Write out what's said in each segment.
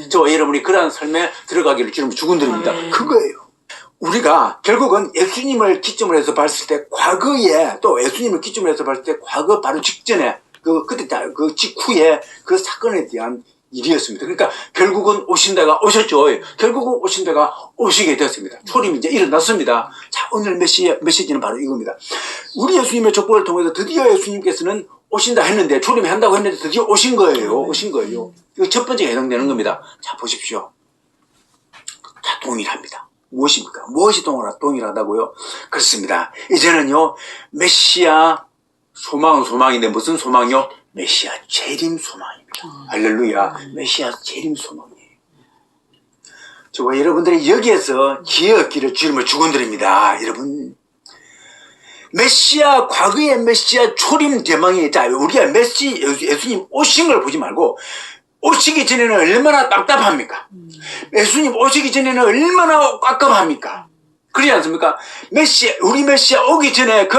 저 여러분이 그러한 삶에 들어가기를 주님 축원드립니다. 그거예요. 우리가 결국은 예수님을 기점으로 해서 봤을 때 과거에 또 예수님을 기점으로 해서 봤을 때 과거 바로 직전에 그때 그 직후에 그 사건에 대한 일이었습니다. 그러니까 결국은 오신다가 오셨죠. 결국은 오신다가 오시게 되었습니다. 초림이 이제 일어났습니다. 자, 오늘 메시지는 바로 이겁니다. 우리 예수님의 족보를 통해서 드디어 예수님께서는 오신다 했는데, 초림이 한다고 했는데 드디어 오신 거예요. 오신 거예요. 이거 첫 번째 해당되는 겁니다. 자, 보십시오. 자, 동일합니다. 무엇입니까? 무엇이 동일하다고요? 그렇습니다. 이제는요, 메시아 소망은 소망인데 무슨 소망이요? 메시아 재림 소망입니다. 할렐루야. 메시아 재림 소망이에요. 저와 여러분들이 여기에서 기회 얻기를 주님을 축원드립니다. 여러분, 메시아, 과거의 메시아 초림 대망이, 자, 우리가 예수님 오신 걸 보지 말고 오시기 전에는 얼마나 답답합니까? 예수님 오시기 전에는 얼마나 깝깝합니까? 그렇지 않습니까? 우리 메시아 오기 전에 그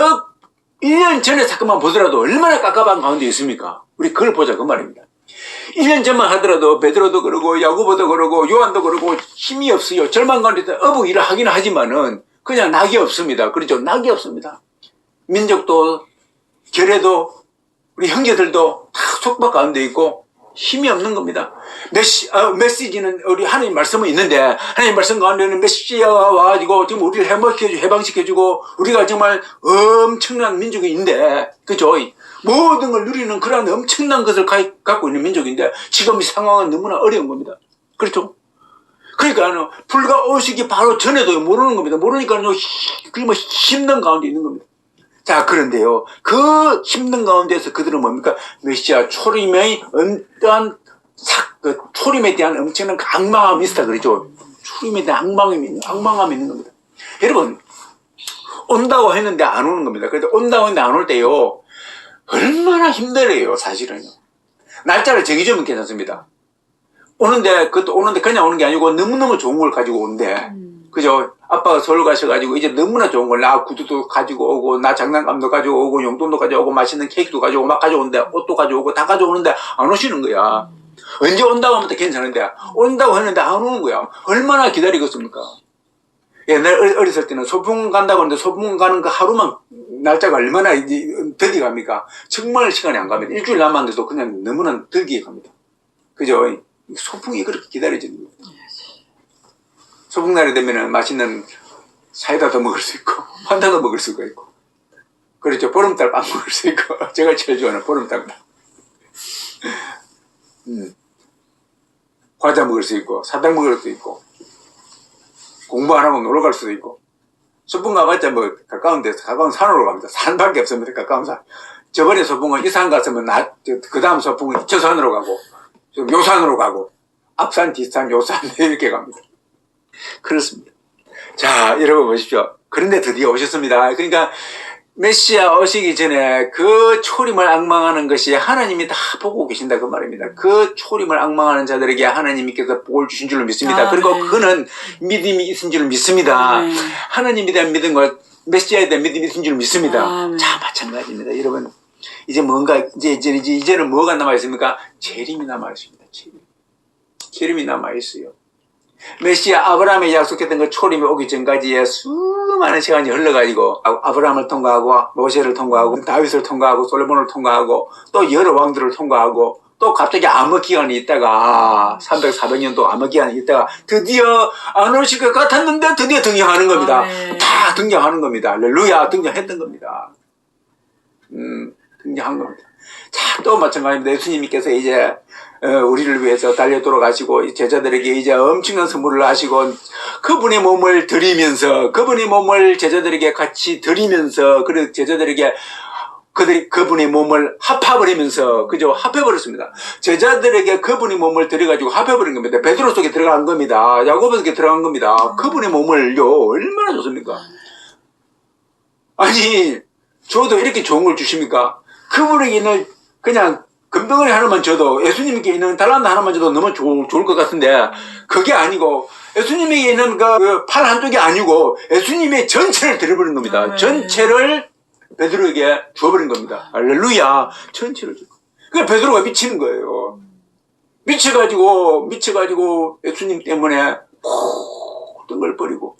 1년 전의 사건만 보더라도 얼마나 깝깝한 가운데 있습니까? 우리 그걸 보자, 그 말입니다. 1년 전만 하더라도 베드로도 그러고 야고보도 그러고 요한도 그러고 힘이 없어요. 절망 가운데 어부 일을 하긴 하지만은 그냥 낙이 없습니다. 그렇죠? 낙이 없습니다. 민족도 결례도 우리 형제들도 다 속박 가운데 있고 힘이 없는 겁니다. 메시지는 우리 하나님 말씀은 있는데 하나님 말씀 가운데는 메시아가 와가지고 지금 우리를 해방시켜주고 우리가 정말 엄청난 민족인데, 그죠? 모든 걸 누리는 그런 엄청난 것을 갖고 있는 민족인데 지금 이 상황은 너무나 어려운 겁니다. 그렇죠? 그러니까 불과 오시기 바로 전에도 모르는 겁니다. 모르니까 힘든 가운데 있는 겁니다. 자, 그런데요, 그 힘든 가운데서 그들은 뭡니까? 메시아 초림의 어떠한 초림에 대한 엄청난 악망함이 있다 그러죠. 초림에 대한 악망함이 있는 겁니다. 여러분, 온다고 했는데 안 오는 겁니다. 그래도 온다고 했는데 안 올 때요, 얼마나 힘들어요, 사실은요. 날짜를 정해주면 괜찮습니다. 그것도 오는데 그냥 오는 게 아니고 너무너무 좋은 걸 가지고 오는데, 그죠? 아빠가 서울 가셔가지고 이제 너무나 좋은 걸, 나 구두도 가지고 오고, 나 장난감도 가지고 오고, 용돈도 가져오고, 맛있는 케이크도 가져오고, 막 가져오는데, 옷도 가져오고, 다 가져오는데 안 오시는 거야. 언제 온다고 하면 괜찮은데, 온다고 했는데 안 오는 거야. 얼마나 기다리겠습니까? 옛날 어렸을 때는 소풍 간다고 하는데 소풍 가는 그 하루만 날짜가 얼마나 더디 갑니까? 정말 시간이 안 갑니다. 일주일 남았는데도 그냥 너무나 더디게 갑니다. 그죠? 소풍이 그렇게 기다려지는 거예요. 소풍날이 되면은 맛있는 사이다도 먹을 수 있고, 환타도 먹을 수가 있고. 그렇죠. 보름달 빵 먹을 수 있고. 제가 제일 좋아하는 보름달 빵. 과자 먹을 수 있고, 사탕 먹을 수 있고, 공부 안 하고 놀러 갈 수도 있고. 소풍 가봤자 가까운 데서, 가까운 산으로 갑니다. 산밖에 없습니다. 가까운 산. 저번에 소풍은 이 산 갔으면 그 다음 소풍은 저 산으로 가고, 요 산으로 가고, 앞산, 뒷산, 요산, 이렇게 갑니다. 그렇습니다. 자, 여러분 보십시오. 그런데 드디어 오셨습니다. 그러니까 메시아 오시기 전에 그 초림을 악망하는 것이 하나님이 다 보고 계신다 그 말입니다. 그 초림을 악망하는 자들에게 하나님께서 복을 주신 줄로 믿습니다. 그리고 그는 믿음이 있은 줄 믿습니다. 하나님에 대한 믿음과 메시아에 대한 믿음이 있은 줄 믿습니다. 자, 마찬가지입니다. 여러분, 이제는 뭐가 남아 있습니까? 재림이 남아 있습니다. 재림이 남아 있어요. 메시아 아브라함에 약속했던 그 초림이 오기 전까지의 수많은 시간이 흘러가지고 아브라함을 통과하고 모세를 통과하고 다윗을 통과하고 솔로몬을 통과하고 또 여러 왕들을 통과하고 또 갑자기 암흑 기간이 있다가 300, 400년도 암흑 기간이 있다가 드디어 안 오실 것 같았는데 드디어 등장하는 겁니다. 다 등장하는 겁니다. 할렐루야, 등장했던 겁니다. 등장한 겁니다. 자, 또 마찬가지입니다. 예수님께서 이제 우리를 위해서 달려 돌아가시고 제자들에게 이제 엄청난 선물을 하시고 그분의 몸을 드리면서 그분의 몸을 제자들에게 같이 드리면서 그리고 제자들에게 그분의 몸을 합해버리면서 그죠? 합해버렸습니다. 제자들에게 그분의 몸을 드려가지고 합해버린 겁니다. 베드로 속에 들어간 겁니다. 야고보 속에 들어간 겁니다. 그분의 몸을요 얼마나 좋습니까? 아니 저도 이렇게 좋은 걸 주십니까? 그분에게 있는 그냥 금덩어리 하나만 줘도 예수님께 있는 달란트 하나만 줘도 너무 좋을 것 같은데 그게 아니고 예수님에게 있는 그 팔 한쪽이 아니고 예수님의 전체를 드려버린 겁니다. 전체를 베드로에게 주어버린 겁니다. 할렐루야. 전체를 주고. 그러니까 베드로가 미치는 거예요. 미쳐가지고 예수님 때문에 모든 걸 버리고,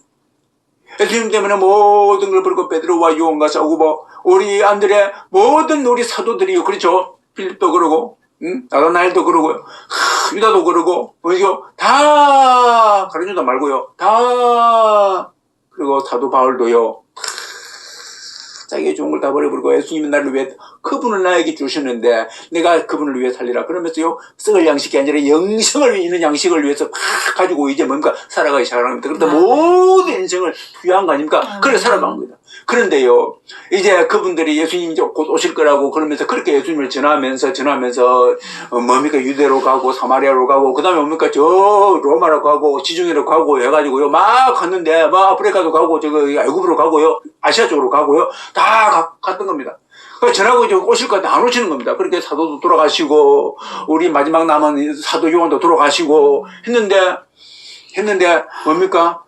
예수님 때문에 모든 걸 버리고 베드로와 요한과 싸우고 뭐 우리 안드레 모든 우리 사도들이요, 그렇죠? 필립도 그러고, 나다나엘도 그러고요, 유다도 그러고, 그죠? 다 가르쳐다 말고요, 다, 그리고 사도 바울도요, 자기가 좋은 걸 다 버려버리고 예수님이 나를 위해 그분을 나에게 주셨는데 내가 그분을 위해 살리라 그러면서요, 썩을 양식이 아니라 영생을 있는 양식을 위해서 막 가지고 이제 뭔가 살아가기 시작합니다. 그런데 모든 인생을 투여한 거 아닙니까? 그래 살아간 겁니다. 그런데요, 이제 그분들이 예수님이 곧 오실 거라고 그러면서 그렇게 예수님을 전하면서 뭡니까, 유대로 가고 사마리아로 가고 그 다음에 뭡니까, 저 로마로 가고 지중해로 가고 해가지고요 막 갔는데, 막 아프리카도 가고 애굽으로 가고요 아시아 쪽으로 가고요 다 갔던 겁니다. 전하고 이제 오실 것 같아 안 오시는 겁니다. 그렇게 사도도 돌아가시고 우리 마지막 남은 사도 요한도 돌아가시고 했는데 뭡니까,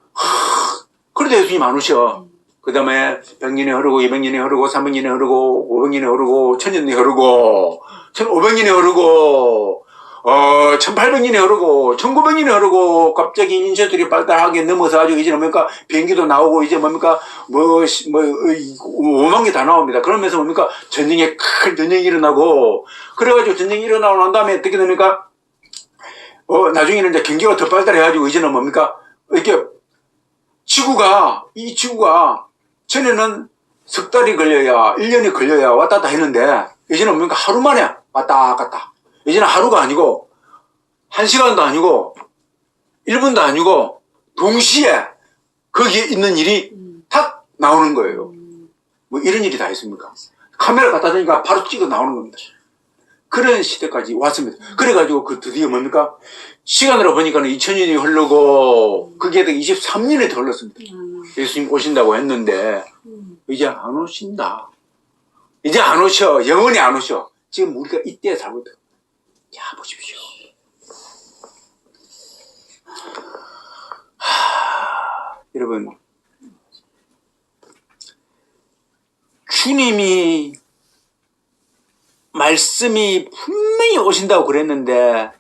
그래도 예수님 안 오셔. 그 다음에 100년이 흐르고 200년이 흐르고 300년이 흐르고 500년이 흐르고 1000년이 흐르고 1500년이 흐르고 1800년이 흐르고 1900년이 흐르고 갑자기 인쇄들이 발달하게 넘어서 아주 이제 뭡니까, 비행기도 나오고 이제 뭡니까, 5만 개 다 나옵니다. 그러면서 뭡니까, 큰 전쟁이 일어나고, 그래가지고 전쟁이 일어나고 난 다음에 어떻게 됩니까, 나중에는 이제 경기가 더 발달해가지고 이제는 뭡니까, 이렇게 이 지구가 전에는 석 달이 걸려야 1년이 걸려야 왔다 갔다 했는데 이제는 뭡니까, 하루 만에 왔다 갔다. 이제는 하루가 아니고 1시간도 아니고 1분도 아니고 동시에 거기에 있는 일이 탁 나오는 거예요. 뭐 이런 일이 다 있습니까? 카메라 갖다 대니까 바로 찍어 나오는 겁니다. 그런 시대까지 왔습니다. 그래가지고 드디어 뭡니까, 시간으로 보니까는 2000년이 흐르고 그게 23년이 더 흘렀습니다. 예수님 오신다고 했는데 이제 안 오신다. 이제 안 오셔. 영원히 안 오셔. 지금 우리가 이때에 살고 있다. 자, 보십시오. 여러분, 주님이 말씀이 분명히 오신다고 그랬는데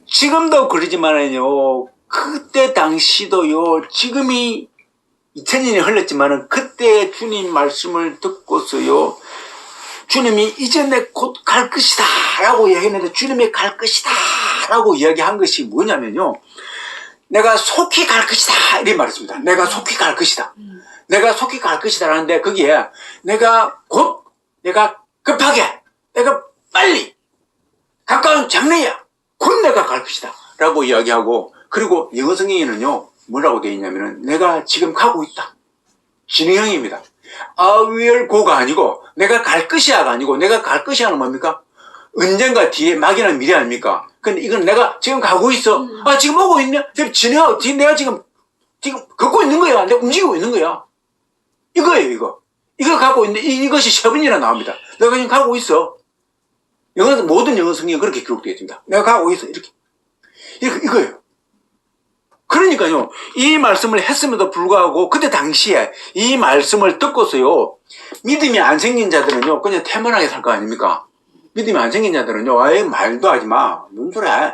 지금도 그러지만은요, 그때 당시도요, 지금이 2000년이 흘렀지만은 그때 주님 말씀을 듣고서요, 주님이 이제 내 곧 갈 것이다 라고 이야기했는데 주님이 갈 것이다 라고 이야기한 것이 뭐냐면요, 내가 속히 갈 것이다 이렇게 말했습니다. 내가 속히 갈 것이다. 내가 속히 갈 것이다 라는데 거기에 내가 급하게, 내가 빨리, 가까운 장래야 곧 내가 갈 것이다 라고 이야기하고, 그리고 영어 성경에는요 뭐라고 되어 있냐면은 내가 지금 가고 있다, 진행형입니다. I will go가 아니고 내가 갈 것이야가 아니고, 내가 갈 것이야는 뭡니까, 언젠가 뒤에 막연한 미래 아닙니까? 근데 이건 내가 지금 가고 있어. 지금 오고 있네. 지금 진행하고 내가 지금 걷고 있는 거야. 내가 움직이고 있는 거야. 이거예요, 이거. 이거 갖고 있는데 이것이 셔번이라 나옵니다. 내가 지금 가고 있어. 모든 영어 성경에 그렇게 기록되어 있습니다. 내가 가고 있어. 이거예요. 그러니까요, 이 말씀을 했음에도 불구하고 그때 당시에 이 말씀을 듣고서요, 믿음이 안 생긴 자들은요 그냥 태만하게 살 거 아닙니까? 믿음이 안 생긴 자들은요, 아예 말도 하지 마, 뭔 소리 해?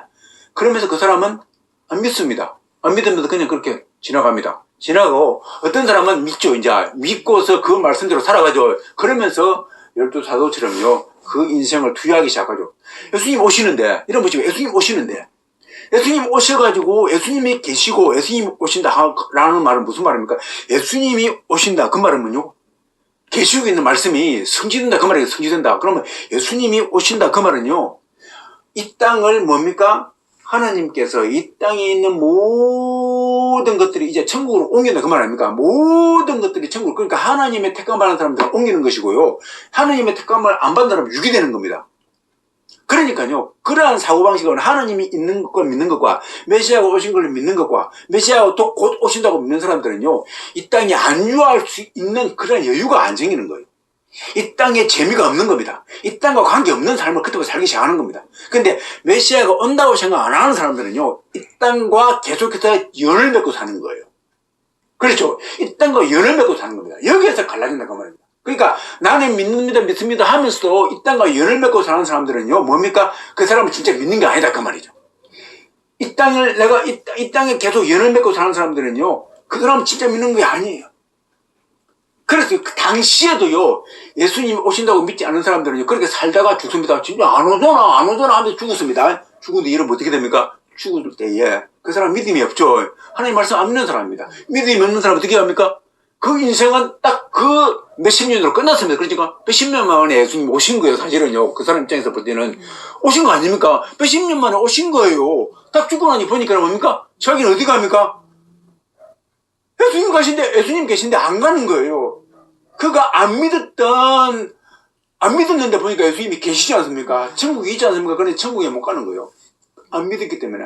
그러면서 그 사람은 안 믿습니다. 안 믿으면서 그냥 그렇게 지나갑니다. 지나가고 어떤 사람은 믿죠. 이제 믿고서 그 말씀대로 살아가죠. 그러면서 12사도처럼요 그 인생을 투여하기 시작하죠. 예수님 오시는데, 이런 거죠. 예수님 오시는데, 예수님 오셔가지고 예수님이 계시고 예수님 오신다 라는 말은 무슨 말입니까? 예수님이 오신다 그 말은요, 계시고 있는 말씀이 성취된다 그 말이에요. 성취된다. 그러면 예수님이 오신다 그 말은요, 이 땅을 뭡니까, 하나님께서 이 땅에 있는 모든 것들이 이제 천국으로 옮긴다 그 말 아닙니까? 모든 것들이 천국, 그러니까 하나님의 택감 받는 사람들은 옮기는 것이고요, 하나님의 택감을 안 받는 사람은 유기되는 겁니다. 그러니까요, 그러한 사고방식은 하나님이 있는 걸 믿는 것과 메시아가 오신 걸 믿는 것과 메시아가 또 곧 오신다고 믿는 사람들은요, 이 땅에 안주할 수 있는 그런 여유가 안 생기는 거예요. 이 땅에 재미가 없는 겁니다. 이 땅과 관계없는 삶을 그때부터 살기 시작하는 겁니다. 근데 메시아가 온다고 생각 안 하는 사람들은요, 이 땅과 계속해서 연을 맺고 사는 거예요. 그렇죠? 이 땅과 연을 맺고 사는 겁니다. 여기에서 갈라진다고 말입니다. 그러니까 나는 믿습니다 하면서도 이 땅과 연을 맺고 사는 사람들은요, 뭡니까? 그 사람은 진짜 믿는 게 아니다 그 말이죠. 이 땅을 내가 이 땅에 계속 연을 맺고 사는 사람들은요, 그 사람 진짜 믿는 게 아니에요. 그래서 그 당시에도요, 예수님 오신다고 믿지 않은 사람들은요, 그렇게 살다가 죽습니다. 진짜 안 오잖아 하면서 죽었습니다. 죽은데 이러면 어떻게 됩니까? 죽을 때에 그 사람 믿음이 없죠. 하나님 말씀 안 믿는 사람입니다. 믿음이 없는 사람 어떻게 합니까? 그 인생은 딱 그 몇십 년으로 끝났습니다. 그러니까 몇십 년 만에 예수님 오신 거예요. 사실은요. 그 사람 입장에서 볼 때는 오신 거 아닙니까? 몇십 년 만에 오신 거예요. 딱 죽고 나니 보니까 뭡니까? 자기는 어디 갑니까? 예수님 계신데 안 가는 거예요. 그가 안 믿었는데 보니까 예수님이 계시지 않습니까? 천국이 있지 않습니까? 그런데 천국에 못 가는 거예요. 안 믿었기 때문에.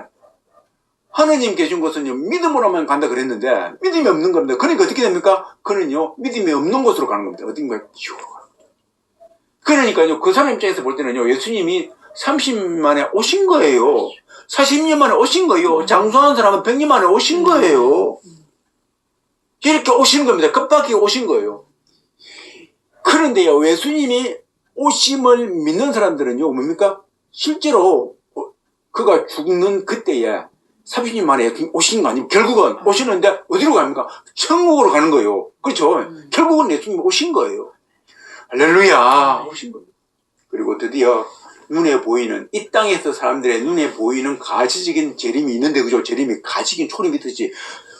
하느님 계신 곳은요, 믿음으로만 간다 그랬는데, 믿음이 없는 겁니다. 그러니까 어떻게 됩니까? 그는요, 믿음이 없는 곳으로 가는 겁니다. 어딘가에 튀어로 가는 겁니다. 그러니까요, 그 사람 입장에서 볼 때는요, 예수님이 30년 만에 오신 거예요. 40년 만에 오신 거예요. 장수하는 사람은 100년 만에 오신 거예요. 이렇게 오시는 겁니다. 급박하게 오신 거예요. 그런데요, 예수님이 오심을 믿는 사람들은요, 뭡니까? 실제로 그가 죽는 그때에 30년 만에 오신 거 아니고 결국은 오시는데 어디로 갑니까? 천국으로 가는 거예요. 그렇죠? 결국은 예수님이 오신 거예요. 할렐루야. 오신 거예요. 그리고 드디어 눈에 보이는, 이 땅에서 사람들의 눈에 보이는 가시적인 재림이 있는데, 그죠? 재림이 가시적인 초림이 있듯이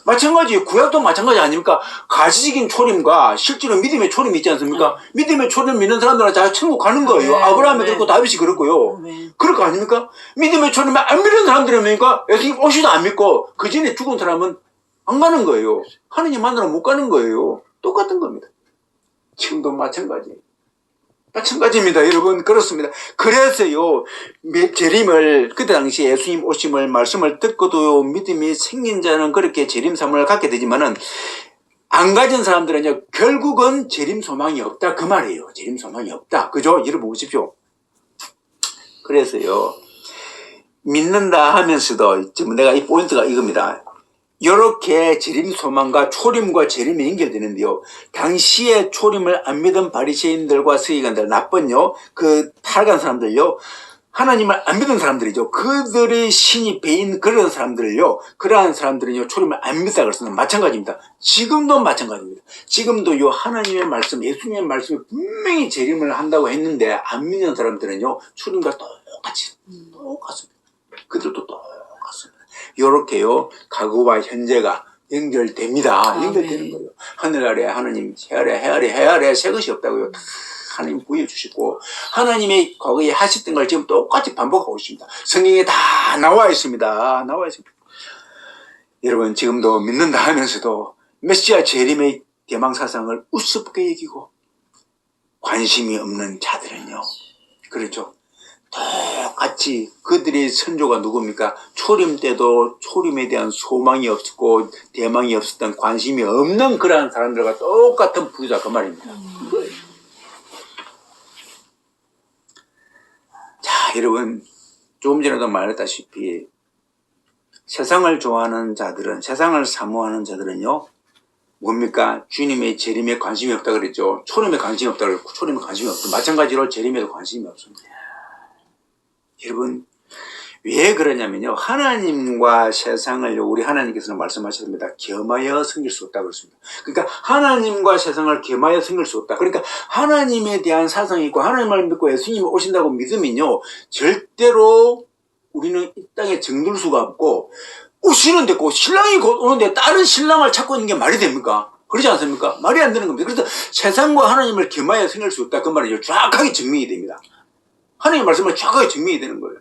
마찬가지, 구약도 마찬가지 아닙니까? 가시적인 초림과 실제로 믿음의 초림이 있지 않습니까? 믿음의 초림 믿는 사람들은 다 천국 가는 거예요. 아브라함이 그렇고 다윗이 그렇고요. 그럴 거 아닙니까? 믿음의 초림을 안 믿는 사람들은 뭡니까? 예수님 오시도 안 믿고 그 전에 죽은 사람은 안 가는 거예요. 하느님 만나러 못 가는 거예요. 똑같은 겁니다. 지금도 마찬가지입니다. 여러분, 그렇습니다. 그래서요, 재림을, 그때 당시 예수님 오심을, 말씀을 듣고도 믿음이 생긴 자는 그렇게 재림삼을 갖게 되지만은, 안 가진 사람들은요, 결국은 재림 소망이 없다. 그 말이에요. 재림 소망이 없다. 그죠? 여러분 보십시오. 그래서요, 믿는다 하면서도, 지금 내가 이 포인트가 이겁니다. 이렇게 재림 소망과 초림과 재림이 연결되는데요. 당시에 초림을 안 믿은 바리새인들과 서기관들, 나쁜요, 그 타락한 사람들요, 하나님을 안 믿은 사람들이죠. 그들의 신이 배인 그런 사람들을요, 그러한 사람들은요, 초림을 안 믿다 그랬습니다. 마찬가지입니다. 지금도 마찬가지입니다. 지금도요, 하나님의 말씀, 예수님의 말씀이 분명히 재림을 한다고 했는데 안 믿는 사람들은요, 초림과 똑같습니다. 그들도 똑같습니다. 요렇게요, 과거와 현재가 연결됩니다. 연결되는 거예요. 하늘 아래 하나님, 해 아래 새 것이 없다고요. 하나님 보여주시고, 하나님의 과거에 하셨던 걸 지금 똑같이 반복하고 있습니다. 성경에 다 나와 있습니다. 여러분, 지금도 믿는다 하면서도 메시아 재림의 대망사상을 우습게 여기고 관심이 없는 자들은요, 그렇죠. 똑같이 그들의 선조가 누굽니까? 초림 때도 초림에 대한 소망이 없었고 대망이 없었던, 관심이 없는 그러한 사람들과 똑같은 부자, 그 말입니다. 자, 여러분, 조금 전에도 말했다시피 세상을 좋아하는 자들은, 세상을 사모하는 자들은요, 뭡니까? 주님의 재림에 관심이 없다 그랬죠. 초림에 관심이 없다 그랬고, 초림에 관심이 없다. 마찬가지로 재림에도 관심이 없습니다. 여러분, 왜 그러냐면요, 하나님과 세상을 우리 하나님께서는 말씀하셨습니다. 겸하여 섬길 수 없다 그랬습니다. 그러니까 하나님과 세상을 겸하여 섬길 수 없다. 그러니까 하나님에 대한 사상이 있고 하나님을 믿고 예수님이 오신다고 믿으면요, 절대로 우리는 이 땅에 정들 수가 없고, 오시는데 꼭 신랑이 곧 오는데 다른 신랑을 찾고 있는 게 말이 됩니까? 그러지 않습니까? 말이 안 되는 겁니다. 그래서 세상과 하나님을 겸하여 섬길 수 없다, 그 말이죠. 정확하게 증명이 됩니다. 하나님의 말씀을 정확하게 증명이 되는 거예요.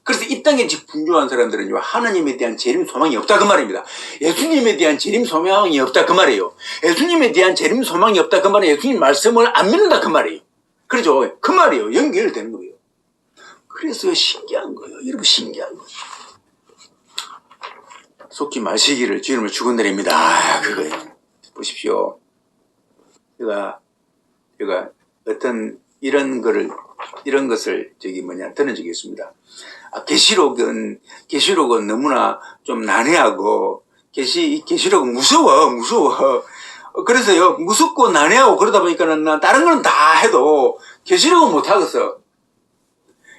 그래서 이 땅에 분주한 사람들은요, 하나님에 대한 재림 소망이 없다, 그 말입니다. 예수님에 대한 재림 소망이 없다, 그 말이에요. 예수님에 대한 재림 소망이 없다, 그 말은 예수님 말씀을 안 믿는다, 그 말이에요. 그렇죠? 그 말이에요. 연결되는 거예요. 그래서 신기한 거예요. 여러분, 신기한 거예요. 속지 마시기를 주님을 축원드립니다. 그거예요. 보십시오. 제가 어떤 이런 것을 들은 적이 있습니다. 계시록은 너무나 좀 난해하고, 계시록은 무서워. 그래서요, 무섭고 난해하고 그러다 보니까는 난 다른 건 다 해도 계시록은 못 하겠어.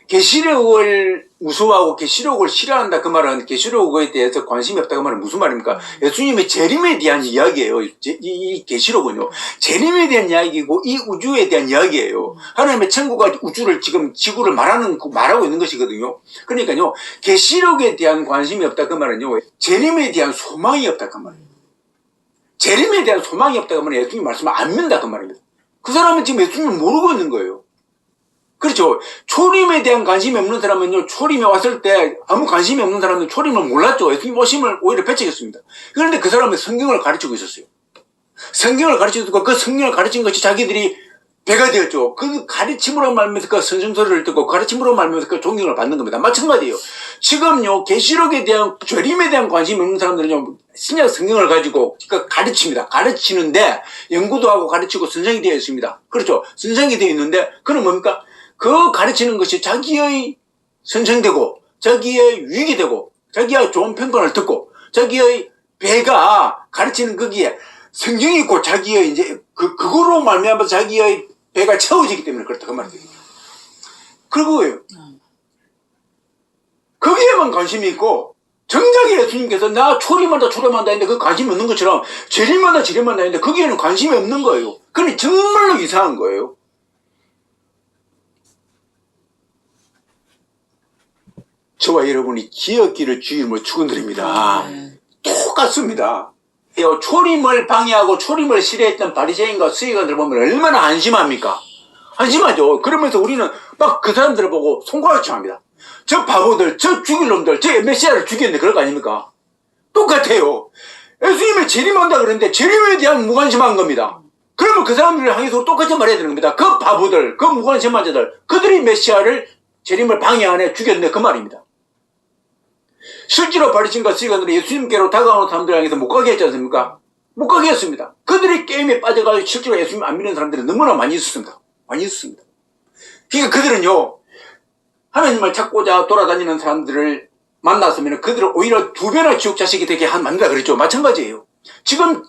계시록을 무서워하고 계시록을 싫어한다 그 말은 계시록에 대해서 관심이 없다 그 말은 무슨 말입니까? 예수님의 재림에 대한 이야기예요. 이 계시록은요. 재림에 대한 이야기고 이 우주에 대한 이야기예요. 하나님의 천국과 우주를 지금 지구를 말하고 있는 것이거든요. 그러니까요. 계시록에 대한 관심이 없다 그 말은요. 재림에 대한 소망이 없다 그 말이에요. 재림에 대한 소망이 없다 그 말은 예수님 말씀을 안 믿는다 그 말입니다. 그 사람은 지금 예수님을 모르고 있는 거예요. 그렇죠. 초림에 대한 관심이 없는 사람은요, 초림에 왔을 때 아무 관심이 없는 사람은 초림을 몰랐죠. 예수님 오심을 오히려 배척했습니다. 그런데 그 사람은 성경을 가르치고 있었어요. 성경을 가르치고 그 성경을 가르친 것이 자기들이 배가 되었죠. 그 가르침으로 말하면서 그 선생소리를 듣고 가르침으로 말하면서 그 존경을 받는 겁니다. 마찬가지예요. 지금요, 계시록에 대한, 죄림에 대한 관심이 없는 사람들은요, 신약 성경을 가지고 가르칩니다. 가르치는데 연구도 하고 가르치고 선생이 되어 있습니다. 그렇죠. 선생이 되어 있는데 그는 뭡니까? 그 가르치는 것이 자기의 선생되고 자기의 유익이 되고 자기의 좋은 평판을 듣고 자기의 배가 가르치는 거기에 성경이 있고 자기의 이제 그거로 말미암아 자기의 배가 채워지기 때문에 그렇다 그 말이에요. 그거예요. 거기에만 관심이 있고 정작 예수님께서 나 초림한다 했는데 그 관심이 없는 것처럼 재림한다 했는데 거기에는 관심이 없는 거예요. 그러니 정말로 이상한 거예요. 저와 여러분이 기억기를 주임을 축원드립니다. 똑같습니다. 초림을 방해하고 초림을 싫어했던 바리새인과 서기관들 보면 얼마나 한심합니까? 한심하죠. 그러면서 우리는 막 그 사람들을 보고 손가락 칩니다. 저 바보들, 저 죽일 놈들, 저 메시아를 죽였는데 그럴 거 아닙니까? 똑같아요. 예수님의 재림한다 그러는데 재림에 대한 무관심한 겁니다. 그러면 그 사람들을 향해서 똑같이 말해야 되는 겁니다. 그 바보들, 그 무관심한 자들, 그들이 메시아를 재림을 방해하네 죽였네 그 말입니다. 실제로 바리새인과 서기관들이 예수님께로 다가오는 사람들 향해서 못 가게 했지 않습니까? 못 가게 했습니다. 그들이 게임에 빠져가지고 실제로 예수님 안 믿는 사람들이 너무나 많이 있었습니다. 많이 있었습니다. 그러니까 그들은요, 하나님을 찾고자 돌아다니는 사람들을 만났으면 그들을 오히려 두 배나 지옥 자식이 되게 만든다 그랬죠. 마찬가지예요. 지금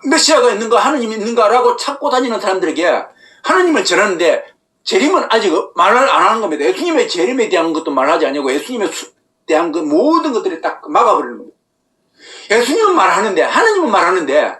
메시아가 있는가 하나님이 있는가라고 찾고 다니는 사람들에게 하나님을 전하는데 재림은 아직 말을 안 하는 겁니다. 예수님의 재림에 대한 것도 말하지 않냐고 예수님에 대한 그 모든 것들이 딱 막아버리는 겁니다. 예수님은 말하는데 하나님은 말하는데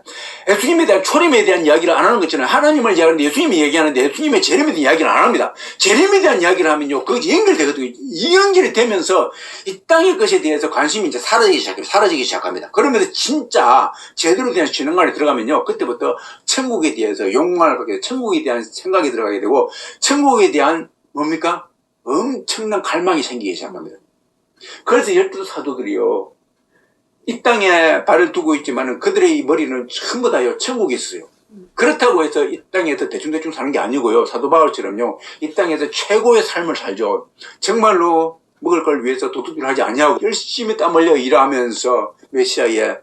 예수님에 대한 초림에 대한 이야기를 안 하는 것처럼 하나님을 이야기하는데 예수님이 얘기하는데 예수님의 재림에 대한 이야기를 안 합니다. 재림에 대한 이야기를 하면요 그게 연결되거든요. 이 연결이 되면서 이 땅의 것에 대해서 관심이 이제 사라지기 시작합니다. 그러면서 진짜 제대로 된 신앙관에 들어가면요 그때부터 천국에 대해서 욕망을 받게 되고 천국에 대한 생각이 들어가게 되고 천국에 대한 뭡니까? 엄청난 갈망이 생기기 시작합니다. 그래서 12 사도들이요 이 땅에 발을 두고 있지만 그들의 머리는 전부 다요 천국에 있어요. 그렇다고 해서 이 땅에서 대충대충 사는 게 아니고요. 사도 바울처럼요 이 땅에서 최고의 삶을 살죠. 정말로 먹을 걸 위해서 도둑질을 하지 아니하고 열심히 땀 흘려 일하면서 메시아의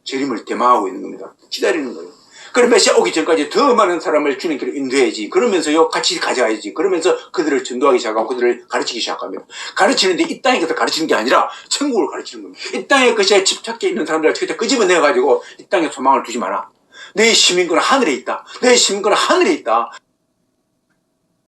재림을 대망하고 있는 겁니다. 기다리는 거예요. 그럼 메시아 오기 전까지 더 많은 사람을 주님께로 인도해야지. 그러면서요 같이 가져야지. 그러면서 그들을 전도하기 시작하고 그들을 가르치기 시작합니다. 가르치는데 이 땅에 것을 가르치는 게 아니라 천국을 가르치는 겁니다. 이 땅의 것에 집착해 있는 사람들을 절대 끄집어내가지고 이 땅에 소망을 두지 마라. 내 시민권은 하늘에 있다. 내 시민권은 하늘에 있다.